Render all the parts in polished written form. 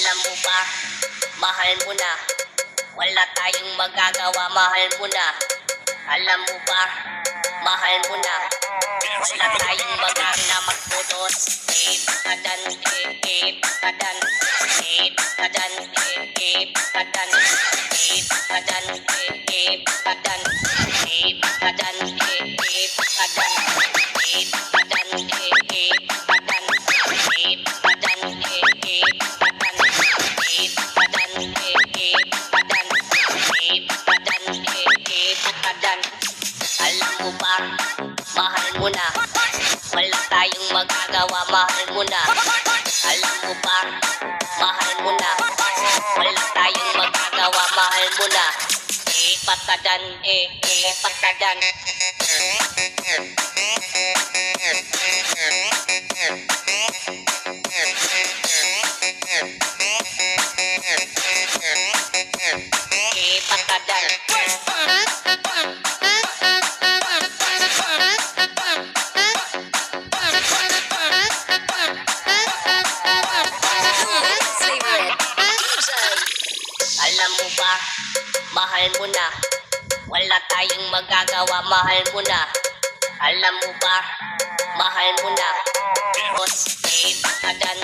Alam mo ba, mahal mo na. Wala tayong magagawa, mahal mo na. Alam mo ba, mahal mo na. Wala tayong magagawa magputos. Kadan, kadan, kadan, kadan, kadan, kadan, kadan, alam mo ba, mahal mo na. Wala tayong magagawa, mahal mo na. Alam mo ba, mahal mo na. Wala tayong magagawa, mahal mo na. Patadan, patadan. Alam mo ba, mahal mo na. Wala tayong magagawa, mahal mo na. Alam mo ba, mahal mo na. Patadan,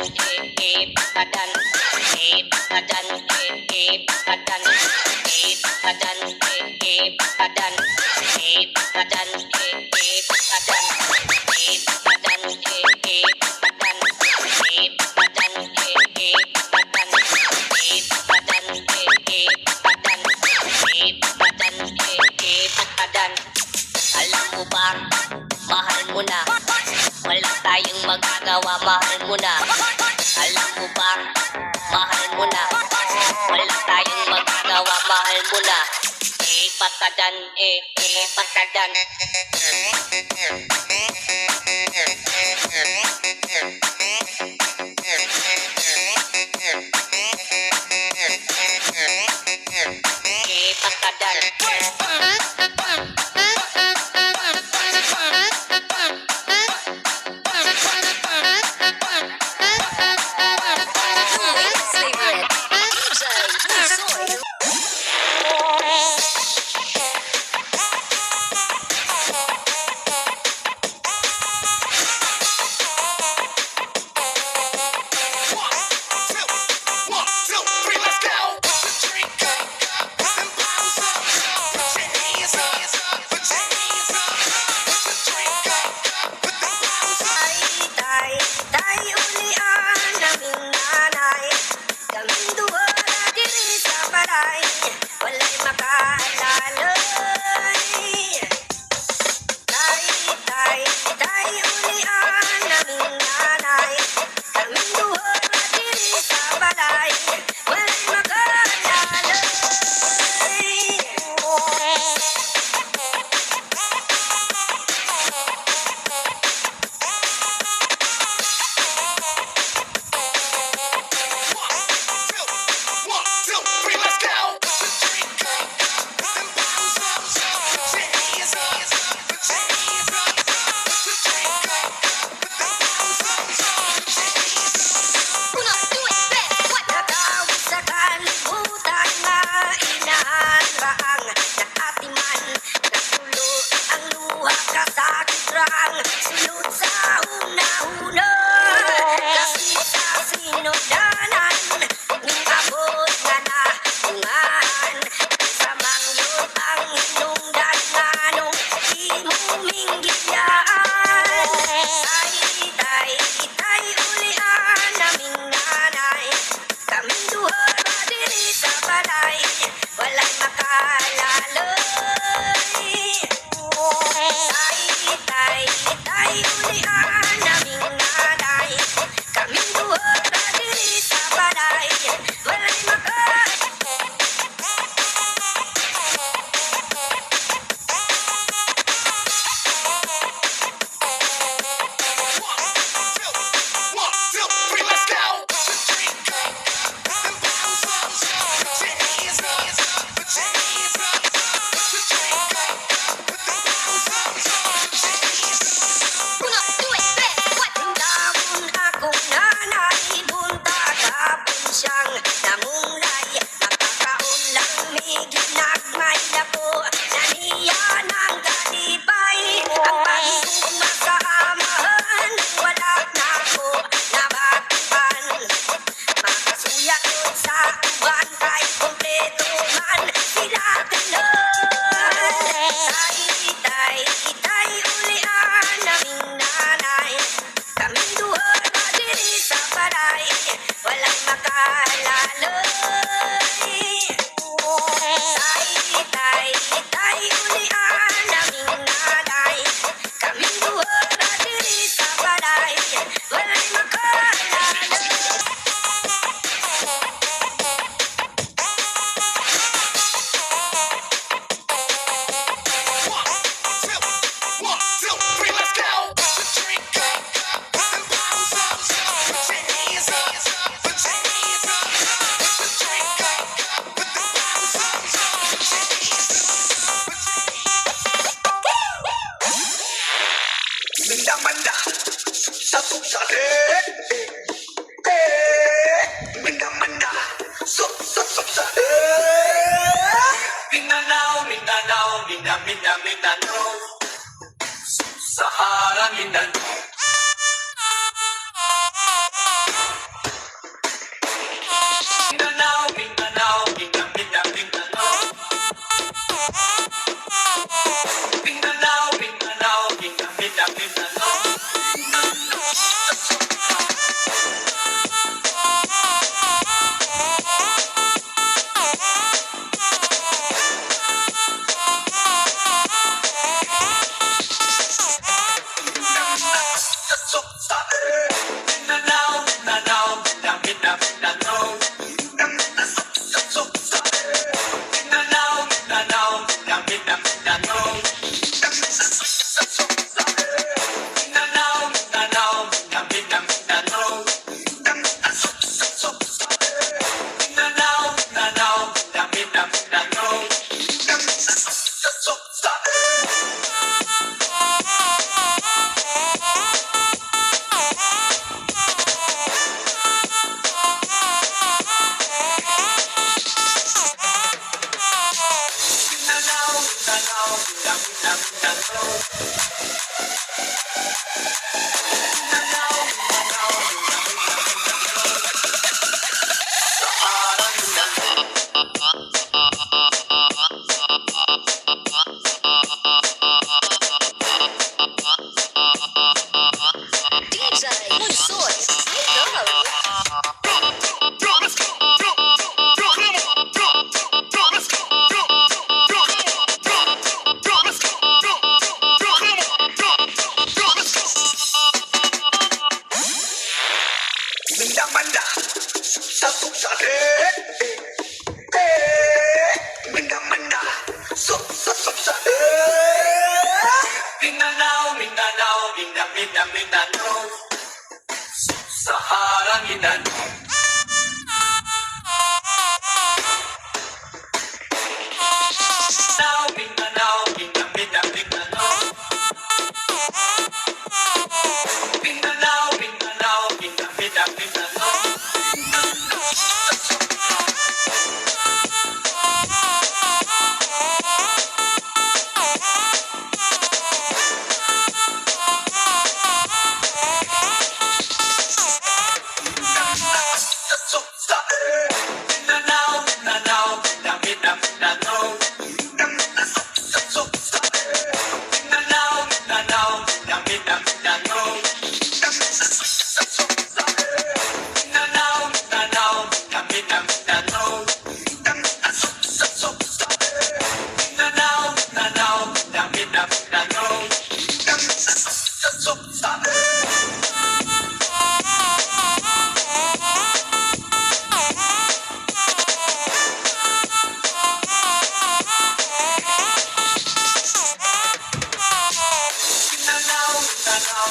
patadan, patadan, patadan, patadan, patadan, patadan, alam mo ba, mahal mo na. Wala tayong magagawa, mahal mo na. Alam mo ba, mahal mo na. Wala tayong magagawa, mahal mo na. Patadan, patadan. Mindanao, Sahara, Mindanao. Mindanao, Mindanao, Mindanao, Mindanao. Mindanao, Mindanao, Mindanao, Mindanao. Mindanao, Mindanao, Mindanao, Mindanao. Mindanao, Mindanao, Mindanao, Mindanao. Mindanao, Mindanao, Mindanao, Mindanao. Mindanao, Mindanao, Mindanao, Mindanao. Mindanao, Mindanao, Mindanao, Mindanao. Mindanao, Mindanao, Mindanao, Sahara, Mindanao. DJ Monsoy, Signal. Minda-manda, suksa-suksa, Minda-manda, suksa-suksa, Mindanao, Mindanao, Mindanao, Sahara, Mindanao. Mindanao, Mindanao, Mindanao. Mindanao, Mindanao, Mindanao, Mindanao. Mindanao, Mindanao, Mindanao, Mindanao. Mindanao, Mindanao, Mindanao, Mindanao. Mindanao, Mindanao, Mindanao, Mindanao. Mindanao, Mindanao, Mindanao, Mindanao. Mindanao, Mindanao, Mindanao, Mindanao. Mindanao, Mindanao,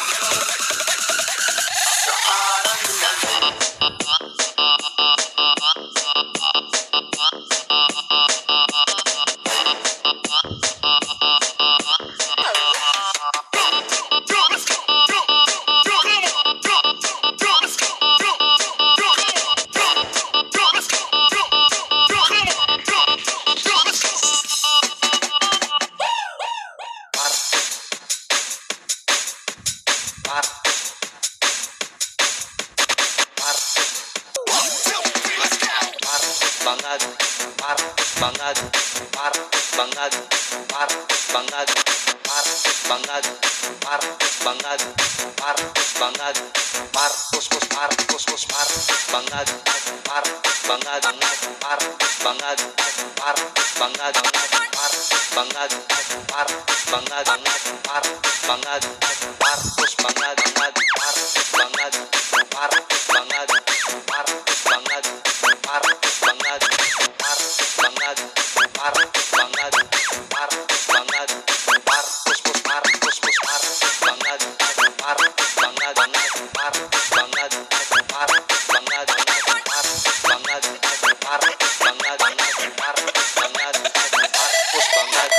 Mindanao, Sahara, Mindanao. Bangag, bangag, bangag, bangag, bangag, bangag, bangag, puspos, puspos, bangag, bangag, bangag, bangag, bangag, bangag, pus, bangag, bangag, bangag, bangag, bangag, bangag, bangag, bangag, puspos, puspos, bangag, bangag, bangag, bangag, bangag, pus, bangag.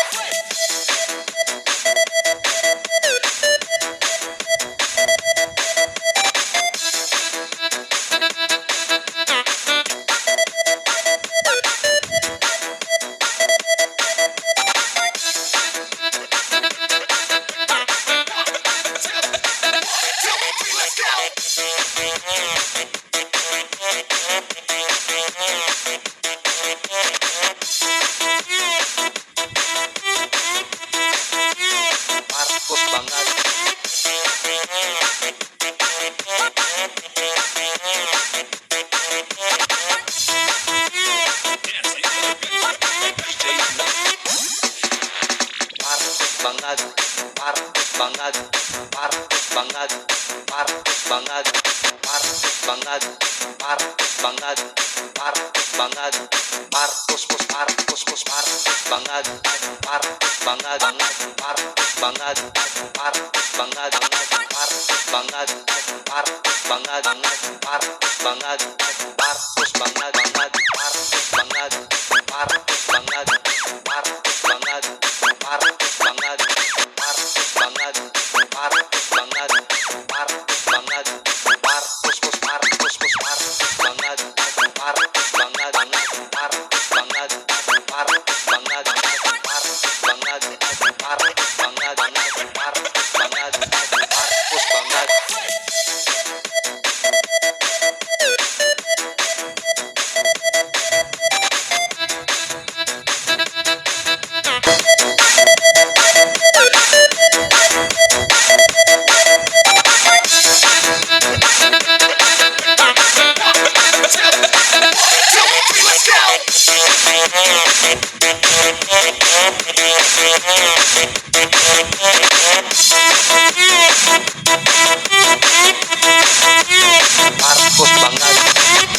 bangag, martos bangag, martos bangag, martos bangag, martos bangag, martos bangag, martos pos martos pos martos bangag, martos bangag, martos bangag, martos bangag, martos bangag, martos bangag, martos bangag, martos bangag, martos bangag, martos bangag, martos bangag, martos bangag, martos bangag, martos bangag, martos bangag, martos pos martos pos martos bangag, martos bangag, martos bangag, martos bangag, martos bangag, martos bangag, martos bangag, martos bangag. Marcos bangag. Marcos bangag.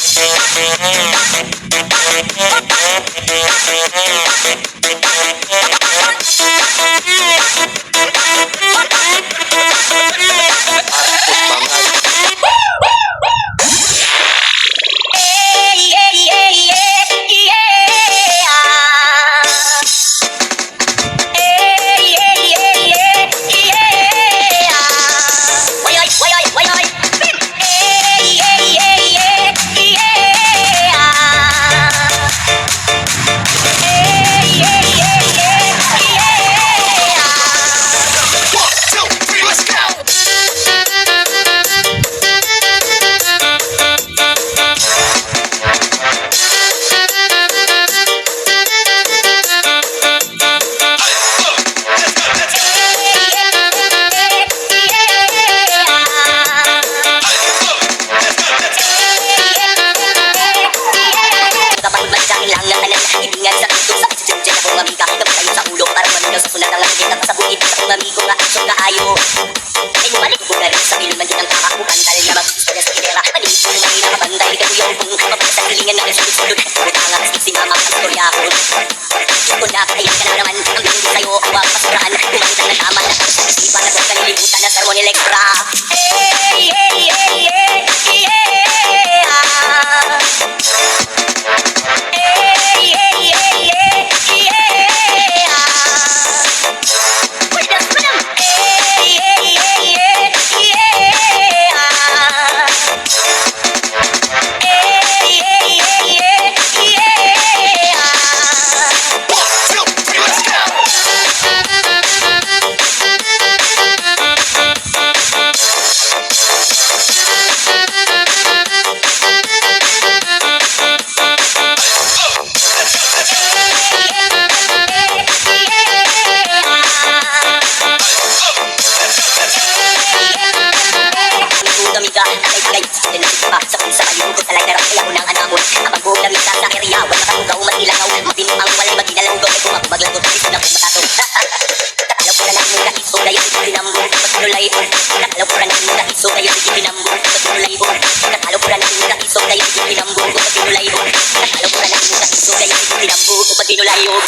Ibingan sa pinto sa isisensya na kong amiga Gamit tayo sa ulo para manunaw sa sulat ang langit At sa buhit sa kong amigo nga aksyon kaayo Ay bumalik ko na rin sa ilong Nandit ang kakakukan dahil nga mag-gusto niya sa kinera Manig ko naman inakabantay Kaguyaw kong mabagay sa hilingan na nagsulod-sulod Butanga mas si mama ang storya ko Ko na kaya ka na naman Ang bindi sa'yo huwag pasuraan Kumangitang na tama na Di pa na huwag ka nilimutan na sermon elektra Sa punsa kayo ko talay darap kaya ko ng anamon Abang buong lamisa sa area Wala kapugaw matilangaw Matinim ang walay magdinalaw Ay kung maglagot Iso na kung matato Kakalaw ko na lang muna iso Kaya hindi pinambor Pagpinulay ko Kakalaw ko na lang muna iso Kaya hindi pinambor Pagpinulay ko Kakalaw ko na lang muna iso Kaya hindi pinambor Pagpinulay ko Kakalaw ko na lang muna iso Kaya hindi pinambor Pagpinulay ko